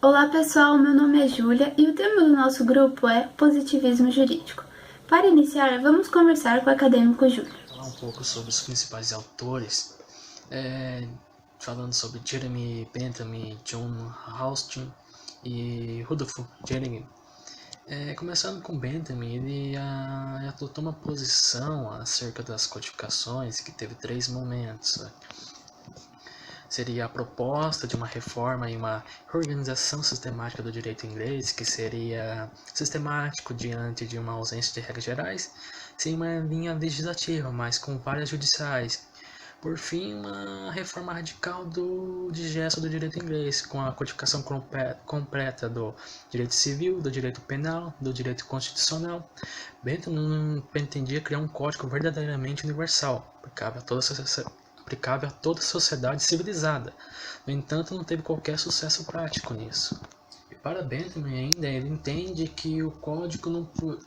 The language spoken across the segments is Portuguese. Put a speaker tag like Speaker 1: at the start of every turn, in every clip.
Speaker 1: Olá pessoal, meu nome é Júlia e o tema do nosso grupo é positivismo jurídico. Para iniciar, vamos conversar com o acadêmico Júlio.
Speaker 2: Falar um pouco sobre os principais autores, falando sobre Jeremy Bentham, John Austin e Rudolf Jeremy. Começando com Bentham, ele adotou uma posição acerca das codificações que teve 3 momentos. Seria a proposta de uma reforma e uma reorganização sistemática do direito inglês, que seria sistemático diante de uma ausência de regras gerais, sem uma linha legislativa, mas com várias judiciais. Por fim, uma reforma radical do digesto do direito inglês, com a codificação completa do direito civil, do direito penal, do direito constitucional. Bentham não pretendia criar um código verdadeiramente universal, aplicável a toda a sociedade civilizada. No entanto, não teve qualquer sucesso prático nisso. E para Bentham ainda, ele entende que o código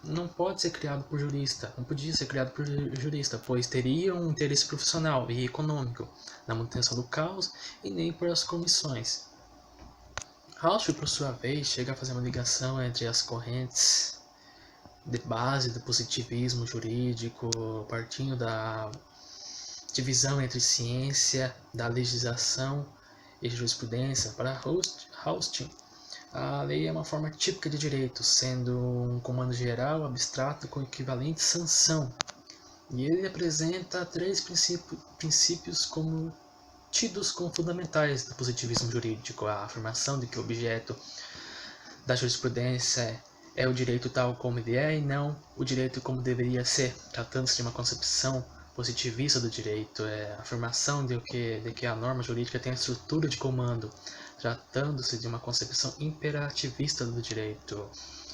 Speaker 2: não pode ser criado por jurista, não podia ser criado por jurista, pois teria um interesse profissional e econômico na manutenção do caos e nem por as comissões. Austin, por sua vez, chega a fazer uma ligação entre as correntes de base do positivismo jurídico, partindo da divisão entre ciência, da legislação e jurisprudência. Para Austin, a lei é uma forma típica de direito, sendo um comando geral abstrato com equivalente sanção. E ele apresenta 3 princípios como tidos como fundamentais do positivismo jurídico: a afirmação de que o objeto da jurisprudência é o direito tal como ele é e não o direito como deveria ser, tratando-se de uma concepção positivista do direito, a afirmação de que a norma jurídica tem a estrutura de comando, tratando-se de uma concepção imperativista do direito.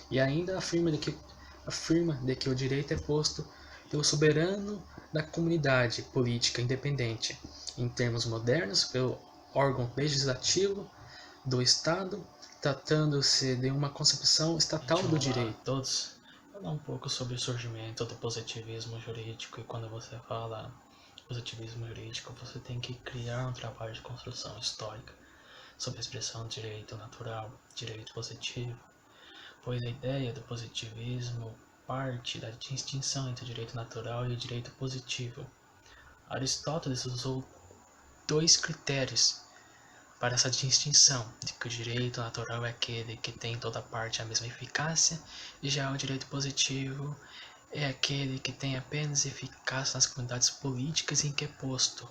Speaker 2: E ainda afirma de que o direito é posto pelo soberano da comunidade política independente, em termos modernos, pelo órgão legislativo do Estado, tratando-se de uma concepção estatal do direito. Todos falar um pouco sobre o surgimento do positivismo jurídico. E quando você fala positivismo jurídico, você tem que criar um trabalho de construção histórica sobre a expressão direito natural, direito positivo, pois a ideia do positivismo parte da distinção entre o direito natural e o direito positivo. Aristóteles usou 2 critérios para essa distinção, de que o direito natural é aquele que tem em toda parte a mesma eficácia, e já o direito positivo é aquele que tem apenas eficácia nas comunidades políticas em que é posto.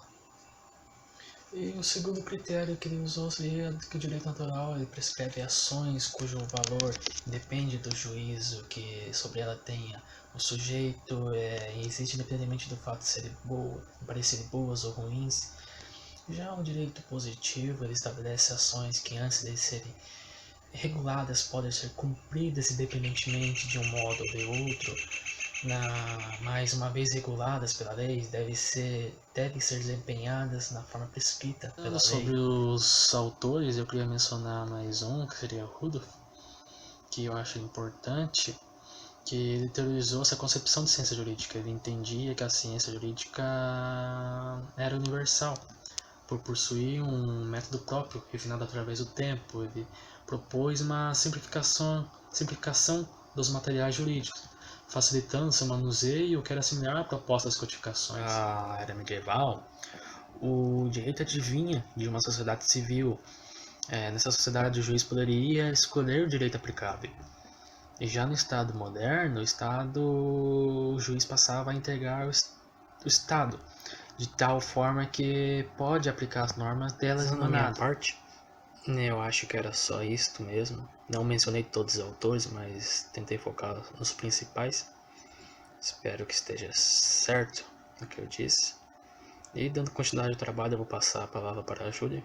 Speaker 2: E o segundo critério que ele usou seria que o direito natural ele prescreve ações cujo valor depende do juízo que sobre ela tenha o sujeito, e existe independentemente do fato de serem parecerem boas ou ruins. Já o direito positivo, ele estabelece ações que antes de serem reguladas podem ser cumpridas independentemente de um modo ou de outro, mas uma vez reguladas pela lei, devem ser desempenhadas na forma prescrita pela lei. Sobre os autores, eu queria mencionar mais um, que seria Rudolf, que eu acho importante, que ele teorizou essa concepção de ciência jurídica. Ele entendia que a ciência jurídica era universal, por possuir um método próprio, refinado através do tempo. Ele propôs uma simplificação dos materiais jurídicos, facilitando seu manuseio, que era similar à proposta das codificações. Na era medieval, o direito advinha de uma sociedade civil. Nessa sociedade, o juiz poderia escolher o direito aplicável. E já no Estado moderno, o juiz passava a integrar o Estado, de tal forma que pode aplicar as normas delas na minha parte. Eu acho que era só isto mesmo. Não mencionei todos os autores, mas tentei focar nos principais. Espero que esteja certo no que eu disse. E dando continuidade ao trabalho, eu vou passar a palavra para a Júlia.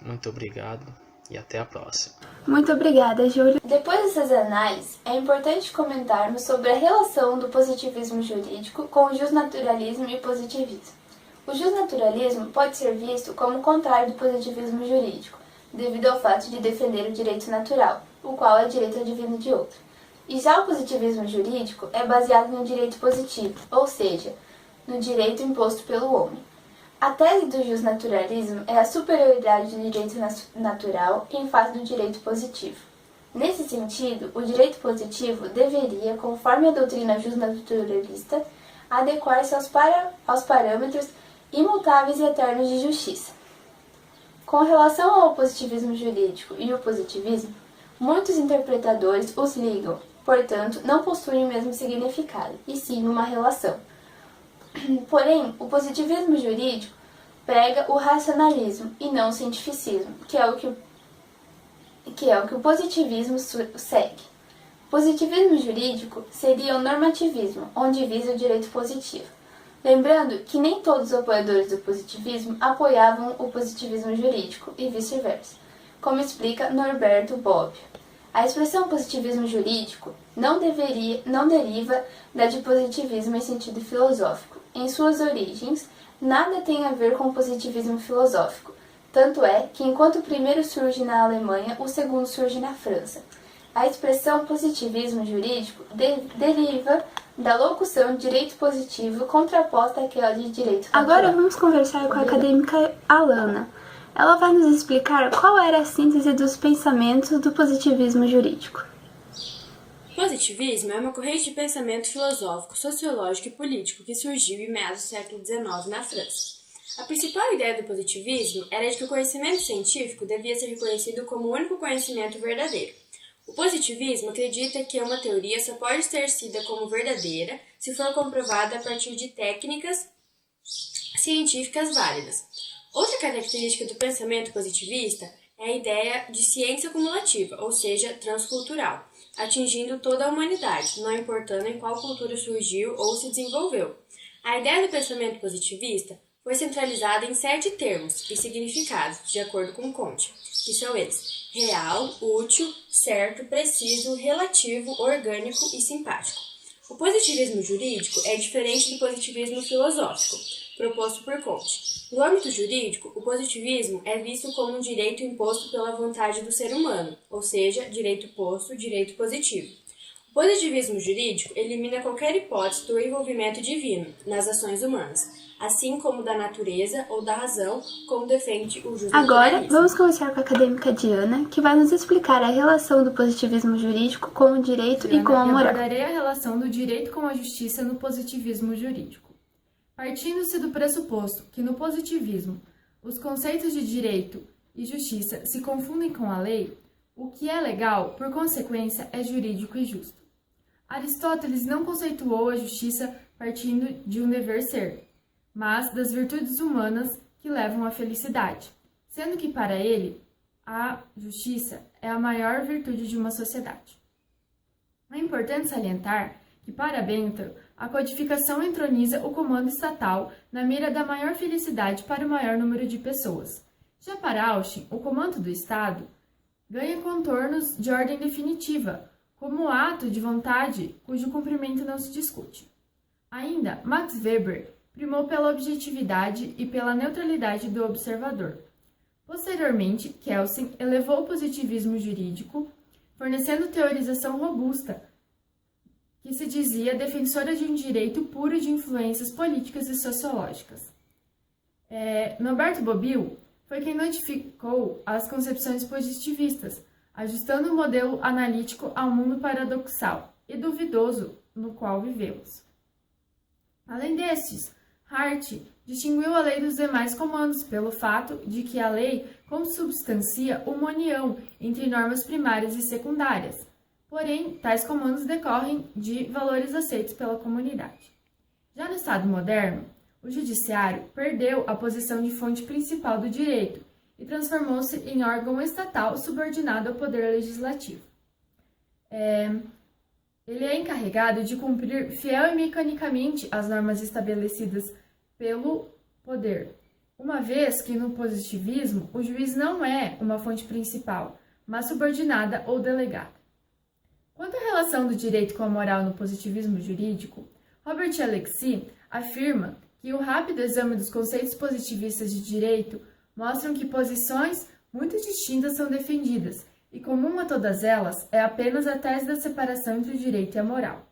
Speaker 2: Muito obrigado e até a próxima.
Speaker 1: Muito obrigada, Júlio. Depois dessas análises, é importante comentarmos sobre a relação do positivismo jurídico com o justnaturalismo e o positivismo. O justnaturalismo pode ser visto como o contrário do positivismo jurídico, devido ao fato de defender o direito natural, o qual é direito advindo de outro. E já o positivismo jurídico é baseado no direito positivo, ou seja, no direito imposto pelo homem. A tese do justnaturalismo é a superioridade do direito natural em face do direito positivo. Nesse sentido, o direito positivo deveria, conforme a doutrina justnaturalista, adequar-se aos parâmetros imutáveis e eternos de justiça. Com relação ao positivismo jurídico e o positivismo, muitos interpretadores os ligam, portanto, não possuem o mesmo significado, e sim uma relação. Porém, o positivismo jurídico prega o racionalismo e não o cientificismo, que é o que o positivismo segue. O positivismo jurídico seria o normativismo, onde visa o direito positivo. Lembrando que nem todos os apoiadores do positivismo apoiavam o positivismo jurídico e vice-versa, como explica Norberto Bobbio. A expressão positivismo jurídico não deriva da de positivismo em sentido filosófico. Em suas origens, nada tem a ver com o positivismo filosófico. Tanto é que, enquanto o primeiro surge na Alemanha, o segundo surge na França. A expressão positivismo jurídico deriva da locução direito positivo contraposta àquela de direito natural. Agora vamos conversar com a acadêmica Alana. Ela vai nos explicar qual era a síntese dos pensamentos do positivismo jurídico.
Speaker 3: Positivismo é uma corrente de pensamento filosófico, sociológico e político que surgiu em meados do século XIX na França. A principal ideia do positivismo era de que o conhecimento científico devia ser reconhecido como o único conhecimento verdadeiro. O positivismo acredita que uma teoria só pode ter sido como verdadeira se for comprovada a partir de técnicas científicas válidas. Outra característica do pensamento positivista é a ideia de ciência cumulativa, ou seja, transcultural, atingindo toda a humanidade, não importando em qual cultura surgiu ou se desenvolveu. A ideia do pensamento positivista foi centralizada em 7 termos e significados, de acordo com Comte, que são eles: real, útil, certo, preciso, relativo, orgânico e simpático. O positivismo jurídico é diferente do positivismo filosófico, proposto por Comte. No âmbito jurídico, o positivismo é visto como um direito imposto pela vontade do ser humano, ou seja, direito posto, direito positivo. O positivismo jurídico elimina qualquer hipótese do envolvimento divino nas ações humanas, assim como da natureza ou da razão, como defende o justnaturalismo.
Speaker 1: Agora, vamos conversar com a acadêmica Diana, que vai nos explicar a relação do positivismo jurídico com o direito e com a moral.
Speaker 4: Eu abordarei a relação do direito com a justiça no positivismo jurídico. Partindo-se do pressuposto que no positivismo os conceitos de direito e justiça se confundem com a lei, o que é legal, por consequência, é jurídico e justo. Aristóteles não conceituou a justiça partindo de um dever ser, mas das virtudes humanas que levam à felicidade, sendo que para ele a justiça é a maior virtude de uma sociedade. É importante salientar que, para Bento, a codificação entroniza o comando estatal na mira da maior felicidade para o maior número de pessoas. Já para Austin, o comando do Estado ganha contornos de ordem definitiva, como ato de vontade cujo cumprimento não se discute. Ainda, Max Weber primou pela objetividade e pela neutralidade do observador. Posteriormente, Kelsen elevou o positivismo jurídico, fornecendo teorização robusta, que se dizia defensora de um direito puro de influências políticas e sociológicas. Norberto Bobbio foi quem notificou as concepções positivistas, ajustando o modelo analítico ao mundo paradoxal e duvidoso no qual vivemos. Além destes, Hart distinguiu a lei dos demais comandos pelo fato de que a lei consubstancia uma união entre normas primárias e secundárias. Porém, tais comandos decorrem de valores aceitos pela comunidade. Já no Estado moderno, o judiciário perdeu a posição de fonte principal do direito e transformou-se em órgão estatal subordinado ao poder legislativo. Ele é encarregado de cumprir fiel e mecanicamente as normas estabelecidas pelo poder, uma vez que no positivismo o juiz não é uma fonte principal, mas subordinada ou delegada. Quanto à relação do direito com a moral no positivismo jurídico, Robert Alexis afirma que o rápido exame dos conceitos positivistas de direito mostram que posições muito distintas são defendidas, e comum a todas elas é apenas a tese da separação entre o direito e a moral.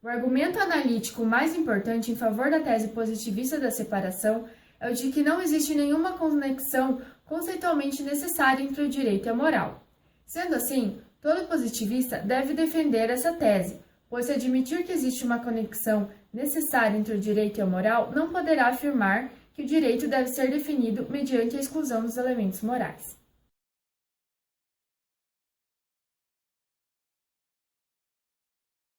Speaker 4: O argumento analítico mais importante em favor da tese positivista da separação é o de que não existe nenhuma conexão conceitualmente necessária entre o direito e a moral. Sendo assim, todo positivista deve defender essa tese, pois se admitir que existe uma conexão necessária entre o direito e a moral, não poderá afirmar que o direito deve ser definido mediante a exclusão dos elementos morais.